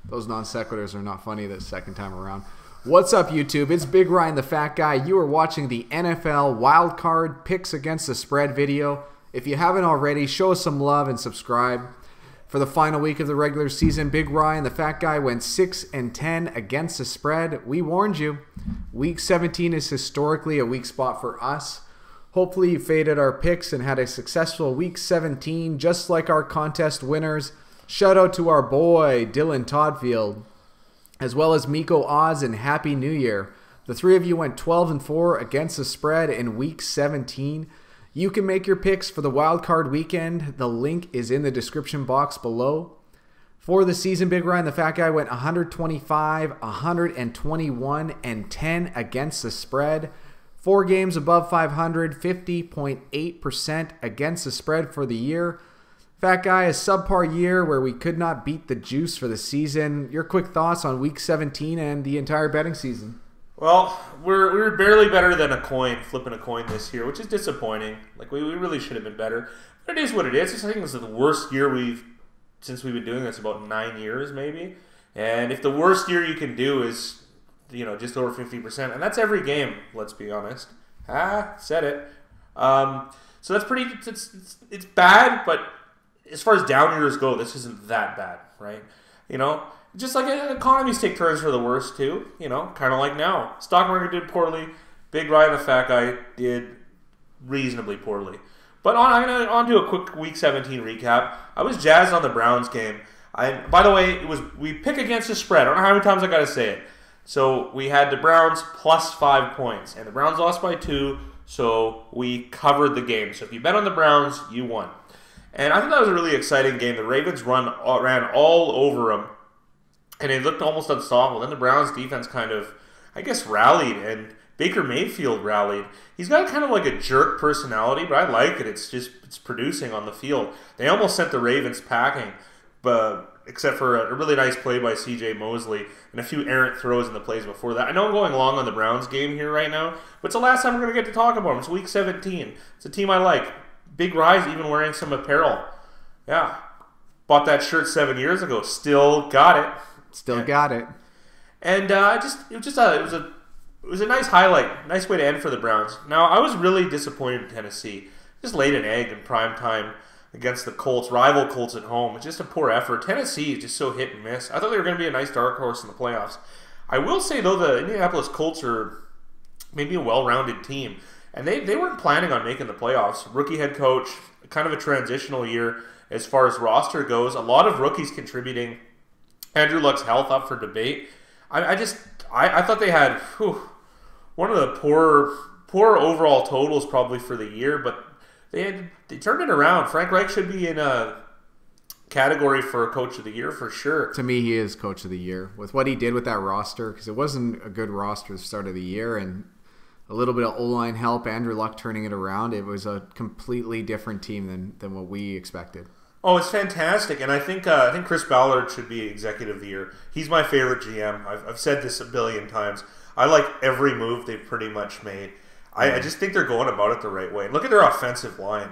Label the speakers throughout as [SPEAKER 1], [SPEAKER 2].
[SPEAKER 1] Those non sequiturs are not funny the second time around. What's up, YouTube? It's Big Ryan, the Fat Guy. You are watching the NFL Wildcard Picks Against the Spread video. If you haven't already, show us some love and subscribe. For the final week of the regular season, Big Ryan, the Fat Guy, went 6-10 against the spread. We warned you. Week 17 is historically a weak spot for us. Hopefully you faded our picks and had a successful Week 17, just like our contest winners. Shout out to our boy, Dylan Toddfield, as well as Miko Oz, and Happy New Year. The three of you went 12-4 against the spread in Week 17. You can make your picks for the wild card weekend. The link is in the description box below. For the season, Big Ryan, the Fat Guy, went 125, 121, and 10 against the spread. 4 games above 500, 50.8% against the spread for the year. Fat Guy, a subpar year where we could not beat the juice for the season. Your quick thoughts on Week 17 and the entire betting season?
[SPEAKER 2] Well, we're barely better than a coin, flipping a coin this year, which is disappointing. Like, we really should have been better. But it is what it is. I think this is the worst year since we've been doing this, about 9 years maybe. And if the worst year you can do is, just over 50%, and that's every game, let's be honest. Said it. So that's pretty, it's bad, but as far as down years go, this isn't that bad, right? Just like economies take turns for the worst too, kind of like now. Stock market did poorly. Big Ryan, the Fat Guy, did reasonably poorly. But I'm going to do a quick Week 17 recap. I was jazzed on the Browns game. By the way, we pick against the spread. I don't know how many times I got to say it. So we had the Browns plus 5 points, and the Browns lost by 2, so we covered the game. So if you bet on the Browns, you won. And I think that was a really exciting game. The Ravens ran all over them, and it looked almost unstoppable. Then the Browns defense kind of, rallied, and Baker Mayfield rallied. He's got kind of like a jerk personality, but I like it. It's producing on the field. They almost sent the Ravens packing, but except for a really nice play by C.J. Mosley and a few errant throws in the plays before that. I know I'm going long on the Browns game here right now, but it's the last time we're going to get to talk about them. It's Week 17. It's a team I like. Big Rise even wearing some apparel. Yeah. Bought that shirt 7 years ago. Still got it.
[SPEAKER 1] Got it.
[SPEAKER 2] And it was a nice highlight, nice way to end for the Browns. Now, I was really disappointed in Tennessee. Just laid an egg in prime time against the Colts, rival Colts at home. It's just a poor effort. Tennessee is just so hit and miss. I thought they were going to be a nice dark horse in the playoffs. I will say, though, the Indianapolis Colts are maybe a well-rounded team. And they weren't planning on making the playoffs. Rookie head coach, kind of a transitional year as far as roster goes. A lot of rookies contributing. Andrew Luck's health up for debate. I thought they had one of the poor overall totals probably for the year, but they turned it around. Frank Reich should be in a category for Coach of the Year for sure.
[SPEAKER 1] To me, he is Coach of the Year with what he did with that roster, because it wasn't a good roster at the start of the year, and a little bit of O-line help, Andrew Luck turning it around. It was a completely different team than what we expected.
[SPEAKER 2] Oh, it's fantastic, and I think Chris Ballard should be Executive of the Year. He's my favorite GM. I've said this a billion times. I like every move they've pretty much made. I just think they're going about it the right way. Look at their offensive line.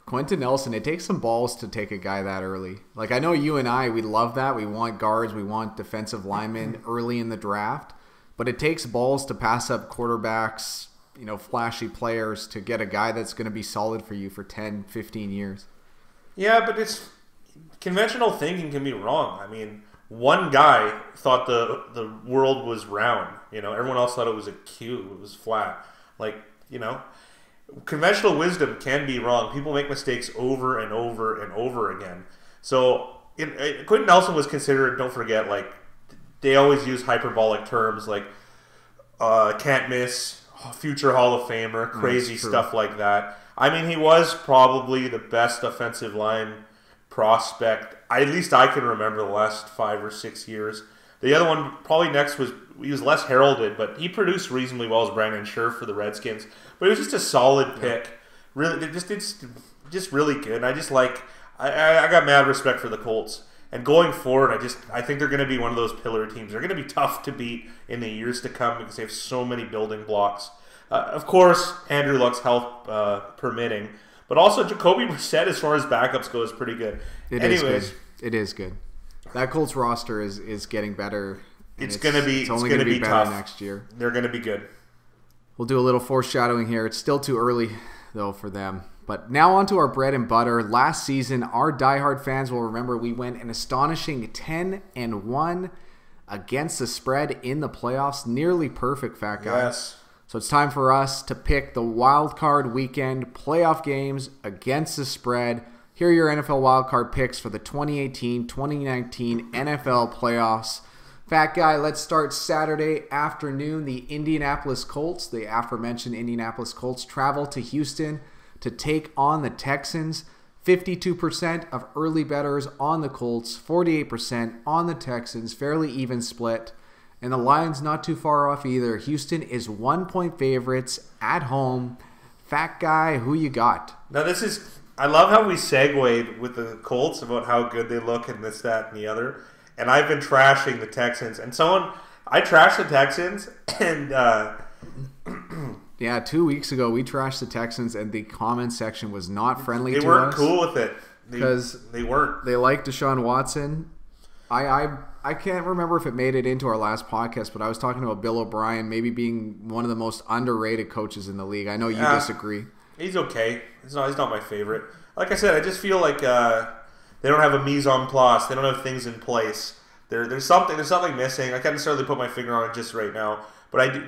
[SPEAKER 1] Quentin Nelson, it takes some balls to take a guy that early. Like, I know you and I, we love that. We want guards, we want defensive linemen early in the draft. But it takes balls to pass up quarterbacks, flashy players, to get a guy that's going to be solid for you for 10, 15 years.
[SPEAKER 2] Yeah, but it's conventional thinking can be wrong. I mean, one guy thought the world was round. Everyone else thought it was a cube. It was flat. Conventional wisdom can be wrong. People make mistakes over and over and over again. So Quentin Nelson was considered, don't forget, they always use hyperbolic terms like can't miss, future Hall of Famer, crazy stuff like that. I mean, he was probably the best offensive line prospect, at least I can remember, the last 5 or 6 years. The other one probably next he was less heralded, but he produced reasonably well as Brandon Scherf for the Redskins. But it was just a solid pick. Really, it's just really good. I got mad respect for the Colts. And going forward, I think they're going to be one of those pillar teams. They're going to be tough to beat in the years to come because they have so many building blocks. Of course, Andrew Luck's health permitting. But also, Jacoby Brissett, as far as backups go, is pretty good. Anyways,
[SPEAKER 1] It is good. That Colts roster is getting better.
[SPEAKER 2] It's only going to be
[SPEAKER 1] better
[SPEAKER 2] tough
[SPEAKER 1] next year.
[SPEAKER 2] They're going to be good.
[SPEAKER 1] We'll do a little foreshadowing here. It's still too early, though, for them. But now on to our bread and butter. Last season, our diehard fans will remember we went an astonishing 10-1 against the spread in the playoffs. Nearly perfect, Fat Guy.
[SPEAKER 2] Yes.
[SPEAKER 1] So it's time for us to pick the wild card weekend playoff games against the spread. Here are your NFL wild card picks for the 2018-2019 NFL playoffs. Fat Guy, let's start Saturday afternoon. The Indianapolis Colts, the aforementioned Indianapolis Colts, travel to Houston to take on the Texans. 52% of early bettors on the Colts, 48% on the Texans, fairly even split. And the line's not too far off either. Houston is 1-point favorites at home. Fat Guy, who you got?
[SPEAKER 2] Now I love how we segued with the Colts about how good they look and this, that, and the other. And I've been trashing the Texans. And I trashed the Texans and...
[SPEAKER 1] Yeah, 2 weeks ago we trashed the Texans and the comment section was not friendly to us.
[SPEAKER 2] They weren't cool with it.
[SPEAKER 1] Because
[SPEAKER 2] they weren't.
[SPEAKER 1] They like Deshaun Watson. I can't remember if it made it into our last podcast, but I was talking about Bill O'Brien maybe being one of the most underrated coaches in the league. I know you disagree.
[SPEAKER 2] He's okay. He's not my favorite. Like I said, I just feel like they don't have a mise en place. They don't have things in place. There's something missing. I can't necessarily put my finger on it just right now, but I think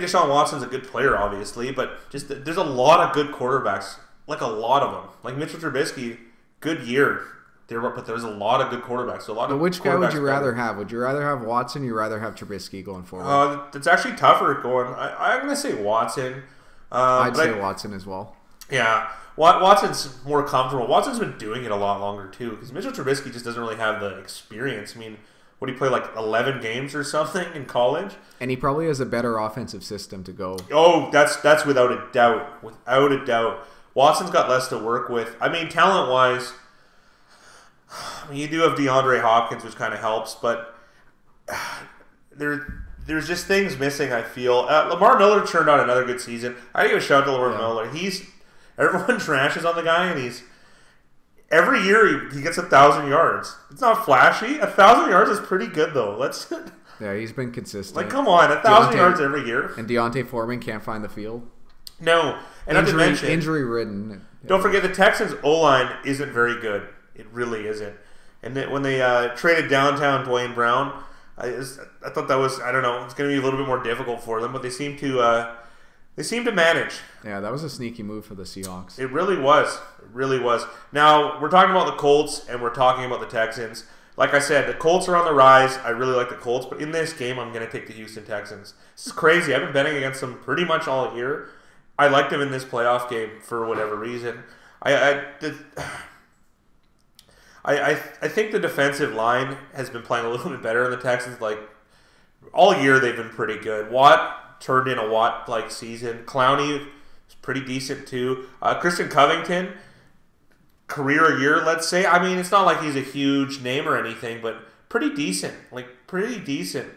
[SPEAKER 2] Deshaun Watson's a good player, obviously, but just there's a lot of good quarterbacks, like a lot of them. Like Mitchell Trubisky, good year. But there's a lot of good quarterbacks. So
[SPEAKER 1] but which guy would you rather have? Would you rather have Watson or you rather have Trubisky going forward?
[SPEAKER 2] It's actually tougher going. I'm going to say Watson.
[SPEAKER 1] I'd say Watson as well.
[SPEAKER 2] Yeah. Watson's more comfortable. Watson's been doing it a lot longer, too, because Mitchell Trubisky just doesn't really have the experience. I mean, what did he play, like 11 games or something in college?
[SPEAKER 1] And he probably has a better offensive system to go.
[SPEAKER 2] Oh, that's without a doubt. Without a doubt. Watson's got less to work with. I mean, talent-wise... You do have DeAndre Hopkins, which kind of helps, but there's just things missing, I feel. Lamar Miller turned out another good season. I give a shout out to Lamar Miller. Everyone trashes on the guy, and every year he gets 1,000 yards. It's not flashy. 1,000 yards is pretty good, though.
[SPEAKER 1] Yeah, he's been consistent.
[SPEAKER 2] Like, come on, 1,000 yards every year.
[SPEAKER 1] And Deontay Foreman can't find the field.
[SPEAKER 2] No, and not to mention
[SPEAKER 1] injury-ridden.
[SPEAKER 2] Don't forget the Texans' O-line isn't very good. It really isn't. And then when they traded downtown Dwayne Brown, I thought that was, I don't know, it's going to be a little bit more difficult for them, but they seem to manage.
[SPEAKER 1] Yeah, that was a sneaky move for the Seahawks.
[SPEAKER 2] It really was. It really was. Now, we're talking about the Colts and we're talking about the Texans. Like I said, the Colts are on the rise. I really like the Colts, but in this game, I'm going to take the Houston Texans. This is crazy. I've been betting against them pretty much all year. I liked them in this playoff game for whatever reason. I think the defensive line has been playing a little bit better in the Texans. Like, all year they've been pretty good. Watt turned in a Watt-like season. Clowney is pretty decent, too. Christian Covington, career year, let's say. I mean, it's not like he's a huge name or anything, but pretty decent. Like, pretty decent.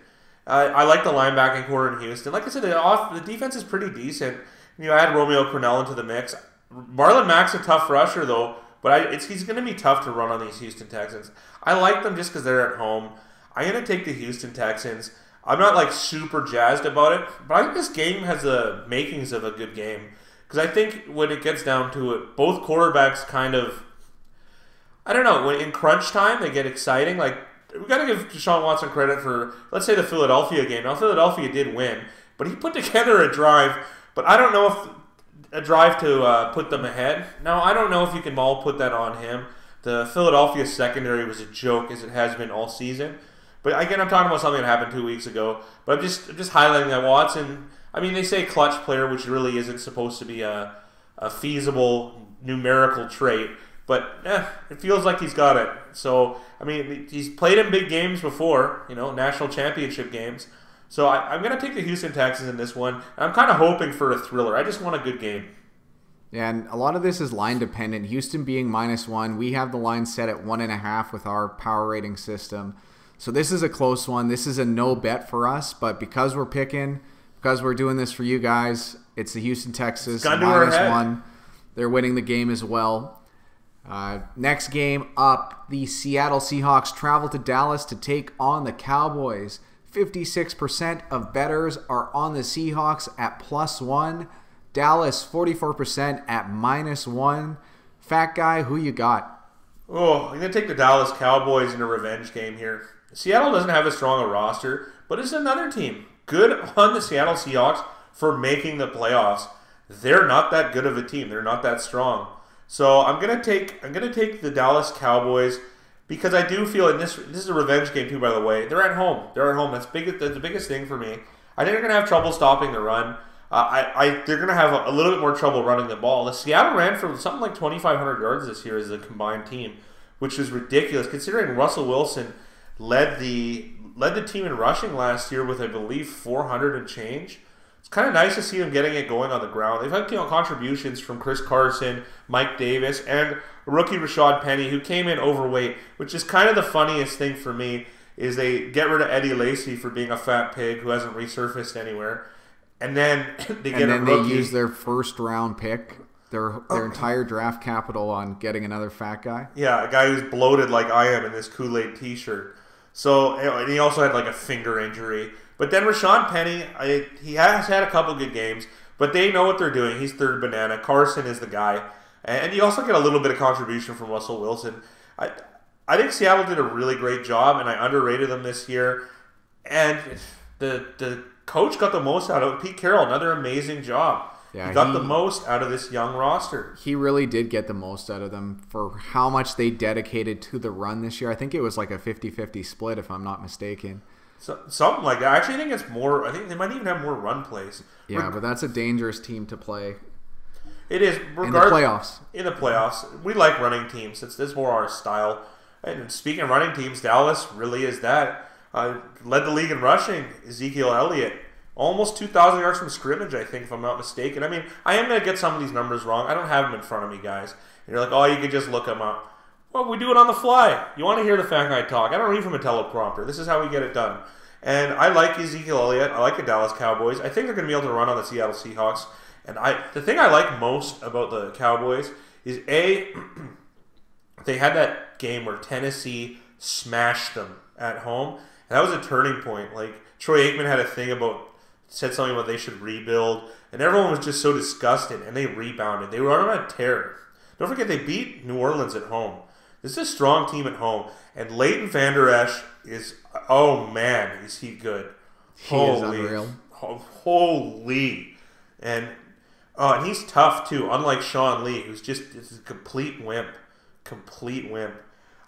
[SPEAKER 2] I like the linebacking core in Houston. Like I said, the defense is pretty decent. You add Romeo Crennel into the mix. Marlon Mack's a tough rusher, though. But he's going to be tough to run on these Houston Texans. I like them just because they're at home. I'm going to take the Houston Texans. I'm not like super jazzed about it, but I think this game has the makings of a good game. Because I think when it gets down to it, both quarterbacks kind of, I don't know, when in crunch time they get exciting. Like, we got to give Deshaun Watson credit for, let's say, the Philadelphia game. Now, Philadelphia did win, but he put together a drive. But I don't know if a drive to put them ahead. Now, I don't know if you can all put that on him. The Philadelphia secondary was a joke, as it has been all season. But again, I'm talking about something that happened 2 weeks ago. But I'm just highlighting that Watson, I mean, they say clutch player, which really isn't supposed to be a feasible numerical trait. But it feels like he's got it. So, I mean, he's played in big games before, national championship games. So I'm going to take the Houston Texans in this one. I'm kind of hoping for a thriller. I just want a good game.
[SPEAKER 1] Yeah, and a lot of this is line dependent. Houston being -1, we have the line set at 1.5 with our power rating system. So this is a close one. This is a no bet for us, but because we're doing this for you guys, it's the Houston Texans -1. They're winning the game as well. Next game up, the Seattle Seahawks travel to Dallas to take on the Cowboys. 56% of bettors are on the Seahawks at +1. Dallas, 44% at -1. Fat Guy, who you got?
[SPEAKER 2] Oh, I'm going to take the Dallas Cowboys in a revenge game here. Seattle doesn't have as strong a roster, but it's another team. Good on the Seattle Seahawks for making the playoffs. They're not that good of a team. They're not that strong. So I'm gonna take the Dallas Cowboys because I do feel, and this is a revenge game too, by the way. They're at home. That's the biggest thing for me. I think they're gonna have trouble stopping the run. They're gonna have a little bit more trouble running the ball. The Seattle ran for something like 2,500 yards this year as a combined team, which is ridiculous considering Russell Wilson led the team in rushing last year with, I believe, 400 and change. It's kind of nice to see them getting it going on the ground. They've had contributions from Chris Carson, Mike Davis, and rookie Rashad Penny, who came in overweight, which is kind of the funniest thing for me, is they get rid of Eddie Lacy for being a fat pig who hasn't resurfaced anywhere. And then they get a rookie.
[SPEAKER 1] They use their first-round pick, their entire draft capital on getting another fat guy.
[SPEAKER 2] Yeah, a guy who's bloated like I am in this Kool-Aid t-shirt. So, and he also had like a finger injury. But then Rashawn Penny, he has had a couple good games, but they know what they're doing. He's third banana. Carson is the guy. And you also get a little bit of contribution from Russell Wilson. I think Seattle did a really great job, and I underrated them this year. And the coach got the most out of it. Pete Carroll, another amazing job. Yeah, he got the most out of this young roster.
[SPEAKER 1] He really did get the most out of them for how much they dedicated to the run this year. I think it was like a 50-50 split, if I'm not mistaken.
[SPEAKER 2] So, something like that. I actually think it's more. I think they might even have more run plays.
[SPEAKER 1] Yeah, but that's a dangerous team to play.
[SPEAKER 2] It is.
[SPEAKER 1] In the playoffs.
[SPEAKER 2] In the playoffs. We like running teams. It's more our style. And speaking of running teams, Dallas really is that. Led the league in rushing. Ezekiel Elliott. Almost 2,000 yards from scrimmage, I think, if I'm not mistaken. I mean, I am going to get some of these numbers wrong. I don't have them in front of me, guys. And you're like, oh, you can just look them up. Well, we do it on the fly. You want to hear the fat guy talk. I don't read from a teleprompter. This is how we get it done. And I like Ezekiel Elliott. I like the Dallas Cowboys. I think they're going to be able to run on the Seattle Seahawks. And the thing I like most about the Cowboys is, A, they had that game where Tennessee smashed them at home. And that was a turning point. Like, Troy Aikman had a thing said something about they should rebuild. And everyone was just so disgusted. And they rebounded. They were on a tear. Don't forget, they beat New Orleans at home. This is a strong team at home. And Leighton Vander Esch is, oh man, is he good.
[SPEAKER 1] He is unreal.
[SPEAKER 2] Holy. And he's tough too, unlike Sean Lee, who's just a complete wimp. Complete wimp.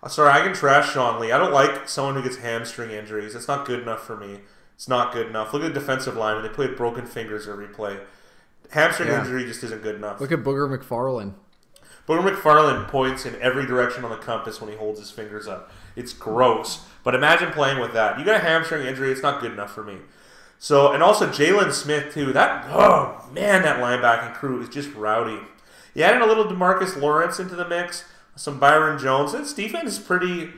[SPEAKER 2] Sorry, I can trash Sean Lee. I don't like someone who gets hamstring injuries. That's not good enough for me. It's not good enough. Look at the defensive lineman. They play with broken fingers every play. Hamstring injury just isn't good enough.
[SPEAKER 1] Look at Booger McFarland.
[SPEAKER 2] Booger McFarland points in every direction on the compass when he holds his fingers up. It's gross. But imagine playing with that. You got a hamstring injury, it's not good enough for me. So, and also Jalen Smith, too. That linebacking crew is just rowdy. You added a little DeMarcus Lawrence into the mix, some Byron Jones. This defense is pretty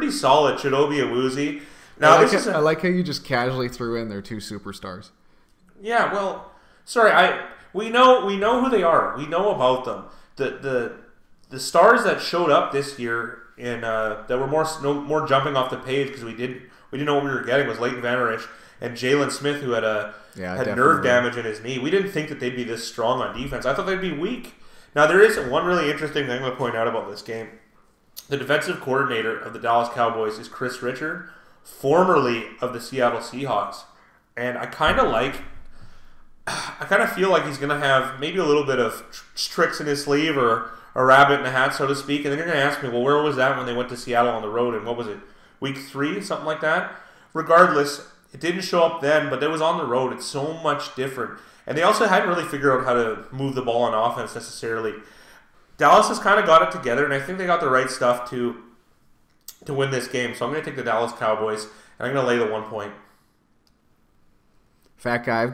[SPEAKER 2] solid. Chidobe Awuzie. Now,
[SPEAKER 1] I like how you just casually threw in their two superstars.
[SPEAKER 2] Yeah, well, sorry, we know who they are. We know about them. The stars that showed up this year that were more jumping off the page because we didn't know what we were getting was Leighton Vander Esch and Jalen Smith, who had nerve damage in his knee. We didn't think that they'd be this strong on defense. I thought they'd be weak. Now there is one really interesting thing I'm going to point out about this game. The defensive coordinator of the Dallas Cowboys is Chris Richard, formerly of the Seattle Seahawks, and I kind of feel like he's going to have maybe a little bit of tricks in his sleeve or a rabbit in the hat, so to speak. And then you're going to ask me, well, where was that when they went to Seattle on the road? And what was it, week 3, something like that? Regardless, it didn't show up then, but it was on the road. It's so much different. And they also hadn't really figured out how to move the ball on offense necessarily. Dallas has kind of got it together, and I think they got the right stuff to win this game. So I'm going to take the Dallas Cowboys, and I'm going to lay the 1 point.
[SPEAKER 1] Fat guy, I'm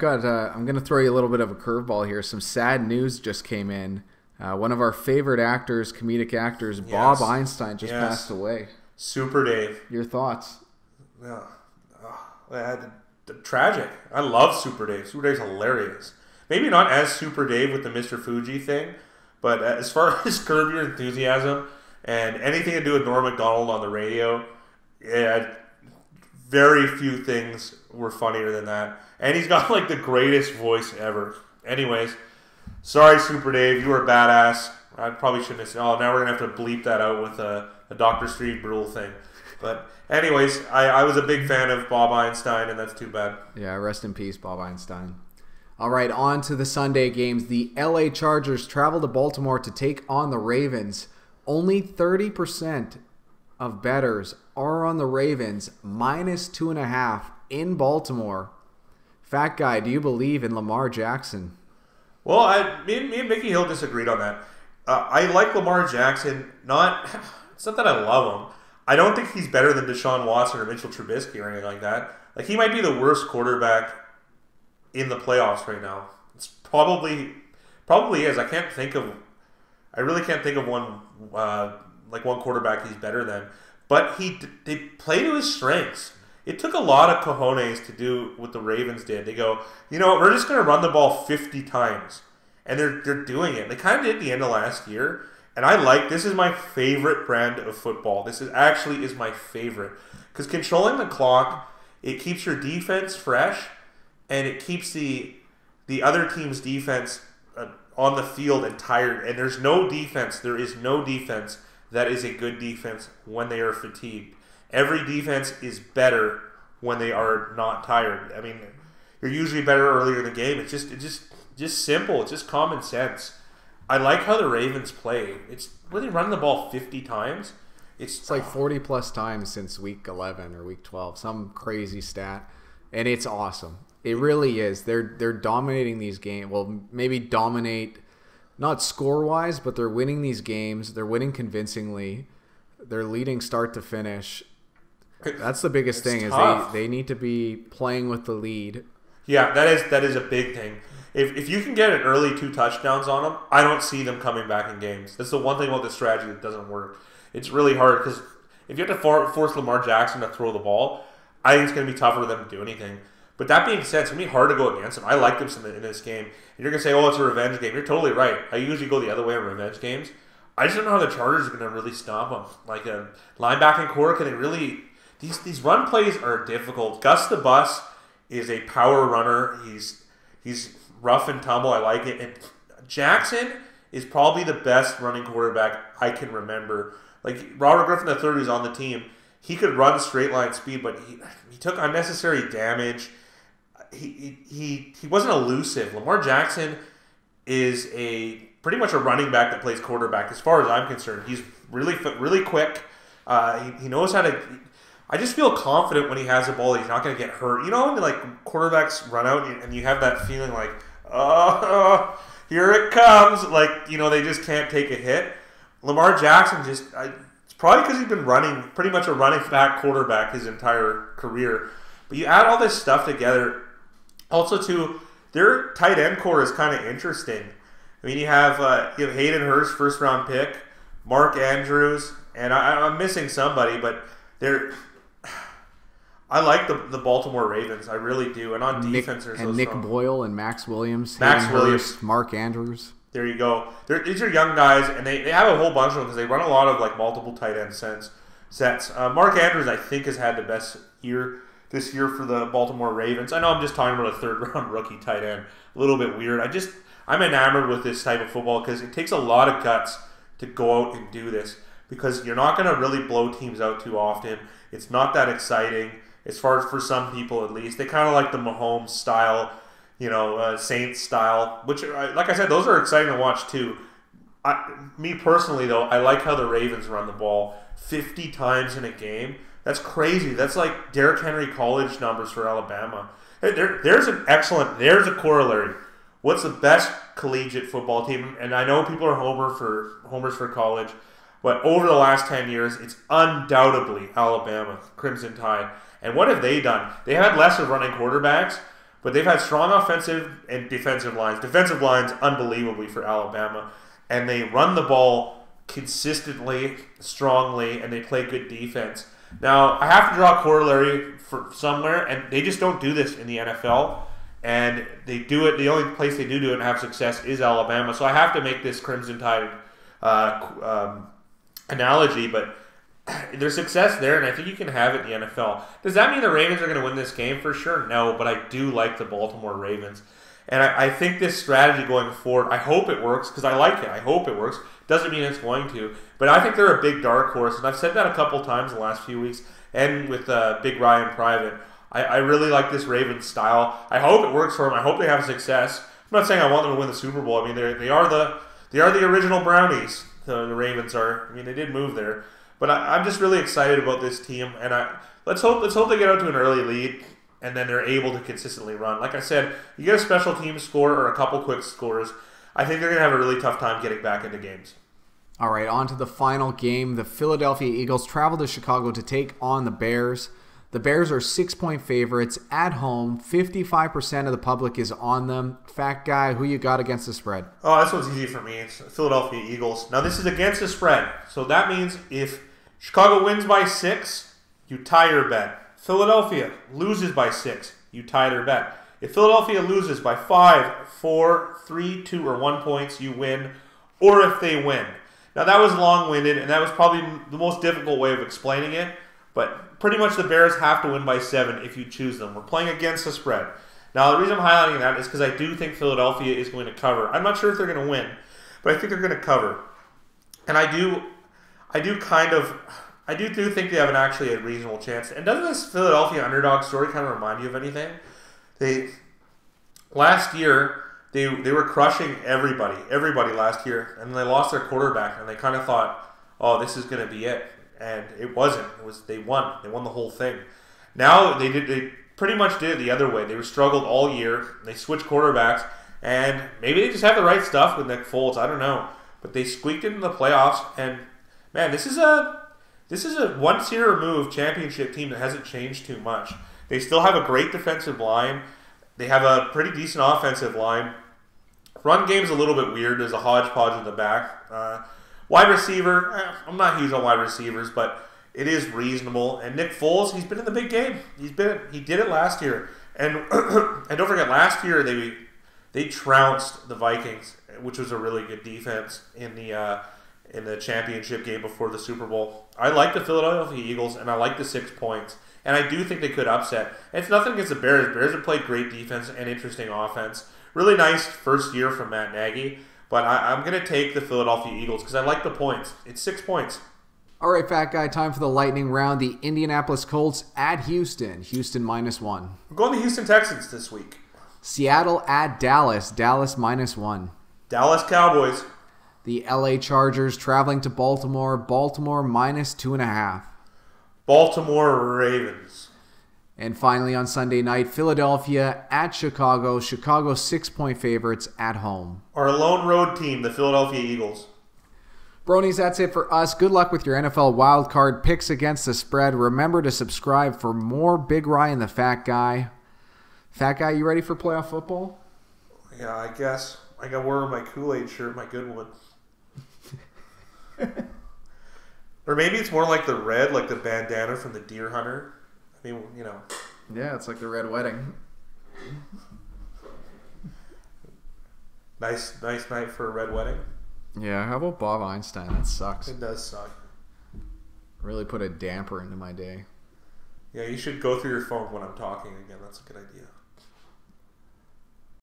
[SPEAKER 1] going to throw you a little bit of a curveball here. Some sad news just came in. One of our favorite actors, comedic actors, Bob Einstein, just passed away.
[SPEAKER 2] Super Dave.
[SPEAKER 1] Your thoughts?
[SPEAKER 2] Tragic. I love Super Dave. Super Dave's hilarious. Maybe not as Super Dave with the Mr. Fuji thing, but as far as Curb Your Enthusiasm, And anything to do with Norm Macdonald on the radio, yeah, very few things were funnier than that. And he's got like the greatest voice ever. Anyways, sorry, Super Dave, you were a badass. I probably shouldn't have said, oh, now we're going to have to bleep that out with a Dr. Steve Brule thing. But anyways, I was a big fan of Bob Einstein, and that's too bad.
[SPEAKER 1] Yeah, rest in peace, Bob Einstein. All right, on to the Sunday games. The LA Chargers travel to Baltimore to take on the Ravens. Only 30% of bettors are on the Ravens, -2.5 in Baltimore. Fat Guy, do you believe in Lamar Jackson?
[SPEAKER 2] Well, me and Mickey Hill disagreed on that. I like Lamar Jackson. It's not that I love him. I don't think he's better than Deshaun Watson or Mitchell Trubisky or anything like that. Like, he might be the worst quarterback in the playoffs right now. It's probably is. I really can't think of one one quarterback he's better than. But they play to his strengths. It took a lot of cojones to do what the Ravens did. They go, you know what, we're just going to run the ball 50 times. And they're doing it. They kind of did at the end of last year. And this is my favorite brand of football. This is my favorite. Because controlling the clock, it keeps your defense fresh. And it keeps the other team's defense on the field and tired. And there is no defense that is a good defense when they are fatigued. Every defense is better when they are not tired. I mean, you're usually better earlier in the game. It's just simple. It's just common sense. I like how the Ravens play. It's really running the ball 50 times.
[SPEAKER 1] It's like 40 plus times since week 11 or week 12, some crazy stat, and it's awesome. It really is. They're dominating these games. Well, maybe dominate, not score-wise, but they're winning these games. They're winning convincingly. They're leading start to finish. That's the biggest thing is they need to be playing with the lead.
[SPEAKER 2] Yeah, that is a big thing. If you can get an early 2 touchdowns on them, I don't see them coming back in games. That's the one thing about this strategy that doesn't work. It's really hard because if you have to force Lamar Jackson to throw the ball, I think it's going to be tougher for them to do anything. But that being said, it's going to be hard to go against them. I like them in this game. And you're going to say, oh, it's a revenge game. You're totally right. I usually go the other way in revenge games. I just don't know how the Chargers are going to really stop them. Like a linebacking core, can they really... These run plays are difficult. Gus the Bus is a power runner. He's rough and tumble. I like it. And Jackson is probably the best running quarterback I can remember. Like, Robert Griffin III is on the team. He could run straight line speed, but he took unnecessary damage. He wasn't elusive. Lamar Jackson is pretty much a running back that plays quarterback as far as I'm concerned. He's really quick. He knows how to... I just feel confident when he has the ball. He's not going to get hurt. You know when like quarterbacks run out and you have that feeling like, oh, here it comes. Like, you know, they just can't take a hit. Lamar Jackson it's probably because he's been running pretty much a running back quarterback his entire career. But you add all this stuff together. Also, too, their tight end core is kind of interesting. I mean, you have Hayden Hurst, first round pick, Mark Andrews, and I'm missing somebody, but I like the Baltimore Ravens. I really do. And on defense, there's
[SPEAKER 1] Nick Boyle and Max Williams.
[SPEAKER 2] Max Williams.
[SPEAKER 1] Mark Andrews.
[SPEAKER 2] There you go. These are young guys, and they have a whole bunch of them because they run a lot of like multiple tight end sets. Mark Andrews, I think, has had the best year this year for the Baltimore Ravens. I know I'm just talking about a third-round rookie tight end. A little bit weird. I'm enamored with this type of football because it takes a lot of guts to go out and do this because you're not going to really blow teams out too often. It's not that exciting. As far as for some people, at least, they kind of like the Mahomes style, Saints style. Which, like I said, those are exciting to watch too. Me personally, though, I like how the Ravens run the ball 50 times in a game. That's crazy. That's like Derrick Henry college numbers for Alabama. There's a corollary. What's the best collegiate football team? And I know people are homers for college, but over the last 10 years, it's undoubtedly Alabama, Crimson Tide. And what have they done? They had less of running quarterbacks, but they've had strong offensive and defensive lines. Defensive lines, unbelievably for Alabama. And they run the ball consistently, strongly, and they play good defense. Now, I have to draw a corollary for somewhere, and they just don't do this in the NFL. And they do it, the only place they do it and have success is Alabama. So I have to make this Crimson Tide analogy, but there's success there, and I think you can have it in the NFL. Does that mean the Ravens are going to win this game for sure? No, but I do like the Baltimore Ravens. And I think this strategy going forward, I hope it works, because I like it. I hope it works. Doesn't mean it's going to. But I think they're a big dark horse, and I've said that a couple times in the last few weeks, and with Big Ryan Private. I really like this Ravens style. I hope it works for them. I hope they have success. I'm not saying I want them to win the Super Bowl. I mean, they are the original Brownies. The Ravens are. I mean, they did move there. But I'm just really excited about this team, and let's hope they get out to an early lead, and then they're able to consistently run. Like I said, you get a special team score or a couple quick scores, I think they're going to have a really tough time getting back into games.
[SPEAKER 1] All right, on to the final game. The Philadelphia Eagles travel to Chicago to take on the Bears. The Bears are 6-point favorites at home. 55% of the public is on them. Fat guy, who you got against the spread?
[SPEAKER 2] Oh, this one's easy for me. It's Philadelphia Eagles. Now, this is against the spread. So that means if Chicago wins by 6, you tie your bet. Philadelphia loses by 6, you tie their bet. If Philadelphia loses by 5, 4, 3, 2, or 1 points, you win. Or if they win. Now, that was long-winded, and that was probably the most difficult way of explaining it. But pretty much the Bears have to win by 7 if you choose them. We're playing against the spread. Now, the reason I'm highlighting that is because I do think Philadelphia is going to cover. I'm not sure if they're going to win, but I think they're going to cover. And I do think they have actually a reasonable chance. And doesn't this Philadelphia underdog story kind of remind you of anything? Last year, they were crushing everybody last year, and they lost their quarterback, and they kind of thought, oh, this is going to be it. And it wasn't. They won. They won the whole thing. Now they pretty much did it the other way. They were struggled all year. They switched quarterbacks, and maybe they just have the right stuff with Nick Foles. I don't know, but they squeaked it in the playoffs. And man, this is a once year removed championship team that hasn't changed too much. They still have a great defensive line. They have a pretty decent offensive line. Run game's a little bit weird. There's a hodgepodge in the back. Wide receiver, I'm not huge on wide receivers, but it is reasonable. And Nick Foles, he's been in the big game. He did it last year. And and don't forget, last year they trounced the Vikings, which was a really good defense in the championship game before the Super Bowl. I like the Philadelphia Eagles, and I like the 6 points. And I do think they could upset. And it's nothing against the Bears. Bears have played great defense and interesting offense. Really nice first year from Matt Nagy. But I'm going to take the Philadelphia Eagles because I like the points. It's 6 points.
[SPEAKER 1] All right, fat guy, time for the lightning round. The Indianapolis Colts at Houston. Houston -1.
[SPEAKER 2] We're going to Houston Texans this week.
[SPEAKER 1] Seattle at Dallas. Dallas -1.
[SPEAKER 2] Dallas Cowboys.
[SPEAKER 1] The LA Chargers traveling to Baltimore. Baltimore -2.5.
[SPEAKER 2] Baltimore Ravens.
[SPEAKER 1] And finally on Sunday night, Philadelphia at Chicago. Chicago 6-point favorites at home.
[SPEAKER 2] Our lone road team, the Philadelphia Eagles.
[SPEAKER 1] Bronies, that's it for us. Good luck with your NFL wildcard picks against the spread. Remember to subscribe for more Big Ryan the Fat Guy. Fat Guy, you ready for playoff football?
[SPEAKER 2] Yeah, I guess. I got wearing my Kool-Aid shirt, my good one. Or maybe it's more like the red, like the bandana from the Deer Hunter. I mean, you know.
[SPEAKER 1] Yeah, it's like the Red Wedding.
[SPEAKER 2] Nice night for a red wedding.
[SPEAKER 1] Yeah, how about Bob Einstein? That sucks.
[SPEAKER 2] It does suck.
[SPEAKER 1] Really put a damper into my day.
[SPEAKER 2] Yeah, you should go through your phone when I'm talking again. That's a good idea.